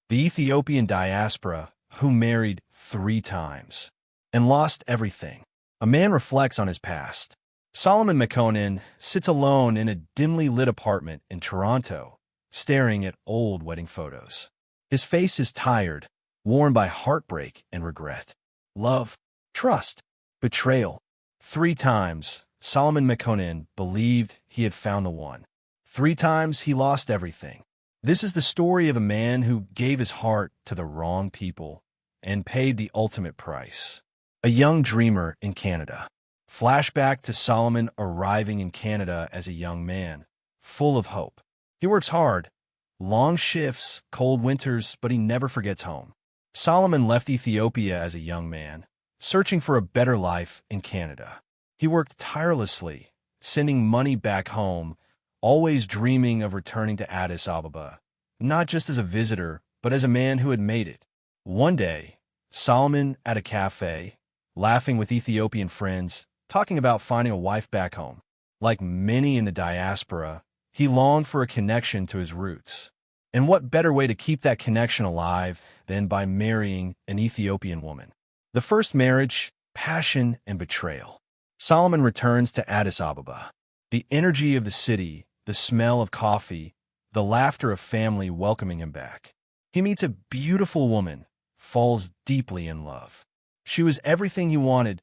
The Ethiopian Diaspora Who Married 3 times and Lost Everything. A man reflects on his past. Solomon Mekonnen sits alone in a dimly lit apartment in Toronto, staring at old wedding photos. His face is tired, worn by heartbreak and regret. Love, trust, betrayal. 3 times, Solomon Mekonnen believed he had found the one. 3 times he lost everything. This is the story of a man who gave his heart to the wrong people and paid the ultimate price. A young dreamer in Canada. Flashback to Solomon arriving in Canada as a young man, full of hope. He works hard, long shifts, cold winters, but he never forgets home. Solomon left Ethiopia as a young man, searching for a better life in Canada. He worked tirelessly, sending money back home, always dreaming of returning to Addis Ababa, not just as a visitor, but as a man who had made it. One day, Solomon at a cafe, laughing with Ethiopian friends, talking about finding a wife back home. Like many in the diaspora, he longed for a connection to his roots. And what better way to keep that connection alive than by marrying an Ethiopian woman? The first marriage, passion, and betrayal. Solomon returns to Addis Ababa. The energy of the city, the smell of coffee, the laughter of family welcoming him back. He meets a beautiful woman, falls deeply in love. She was everything he wanted,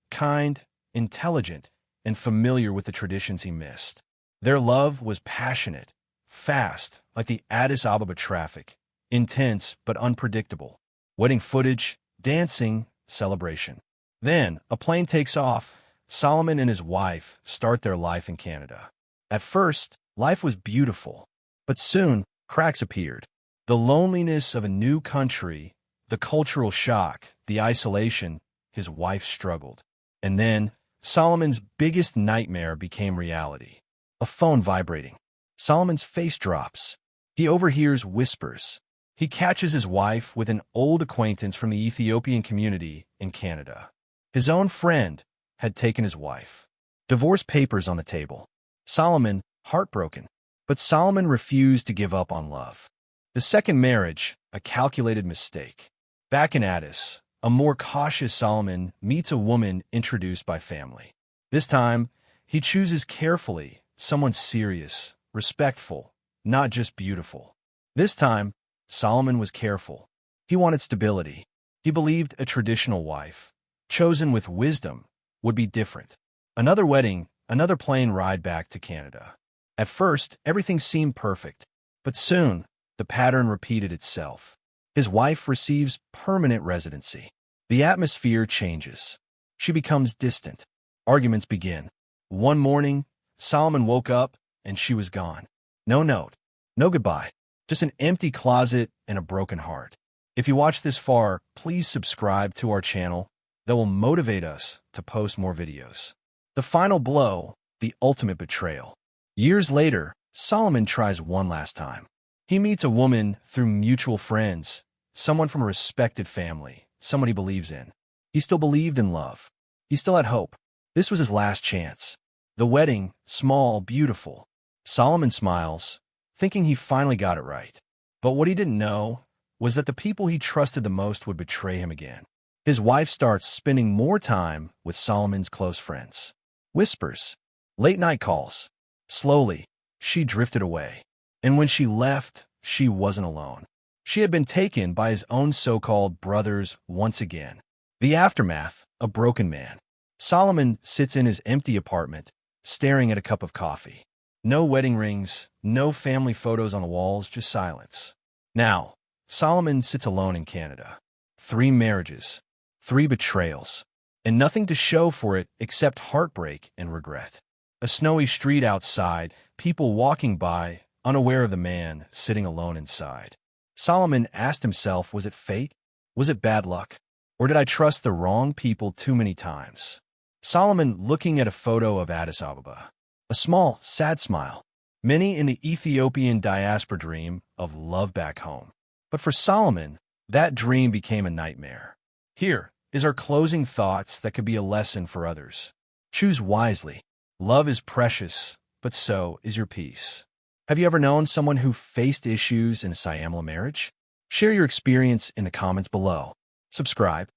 kind, intelligent, and familiar with the traditions he missed. Their love was passionate, fast, like the Addis Ababa traffic, intense but unpredictable. Wedding footage, dancing, celebration. Then, a plane takes off. Solomon and his wife start their life in Canada. At first, life was beautiful, but soon, cracks appeared. The loneliness of a new country, the cultural shock, the isolation, his wife struggled. And then, Solomon's biggest nightmare became reality. A phone vibrating. Solomon's face drops. He overhears whispers. He catches his wife with an old acquaintance from the Ethiopian community in Canada. His own friend had taken his wife. Divorce papers on the table. Solomon, heartbroken. But Solomon refused to give up on love. The second marriage, a calculated mistake. Back in Addis, a more cautious Solomon meets a woman introduced by family. This time, he chooses carefully, someone serious, respectful, not just beautiful. This time, Solomon was careful. He wanted stability. He believed a traditional wife, chosen with wisdom, would be different. Another wedding, another plane ride back to Canada. At first, everything seemed perfect, but soon, the pattern repeated itself. His wife receives permanent residency. The atmosphere changes. She becomes distant. Arguments begin. One morning, Solomon woke up and she was gone. No note, no goodbye, just an empty closet and a broken heart. If you watch this far, please subscribe to our channel. That will motivate us to post more videos. The final blow, the ultimate betrayal. Years later, Solomon tries one last time. He meets a woman through mutual friends, someone from a respected family, someone he believes in. He still believed in love. He still had hope. This was his last chance. The wedding, small, beautiful. Solomon smiles, thinking he finally got it right. But what he didn't know was that the people he trusted the most would betray him again. His wife starts spending more time with Solomon's close friends. Whispers, late-night calls. Slowly, she drifted away. And when she left, she wasn't alone. She had been taken by his own so-called brothers once again. The aftermath, a broken man. Solomon sits in his empty apartment, staring at a cup of coffee. No wedding rings, no family photos on the walls, just silence. Now, Solomon sits alone in Canada. 3 marriages, 3 betrayals, and nothing to show for it except heartbreak and regret. A snowy street outside, people walking by, unaware of the man sitting alone inside. Solomon asked himself, was it fate? Was it bad luck? Or did I trust the wrong people too many times? Solomon looking at a photo of Addis Ababa. A small, sad smile. Many in the Ethiopian diaspora dream of love back home. But for Solomon, that dream became a nightmare. Here is our closing thoughts that could be a lesson for others. Choose wisely. Love is precious, but so is your peace. Have you ever known someone who faced issues in a Siamla marriage? Share your experience in the comments below. Subscribe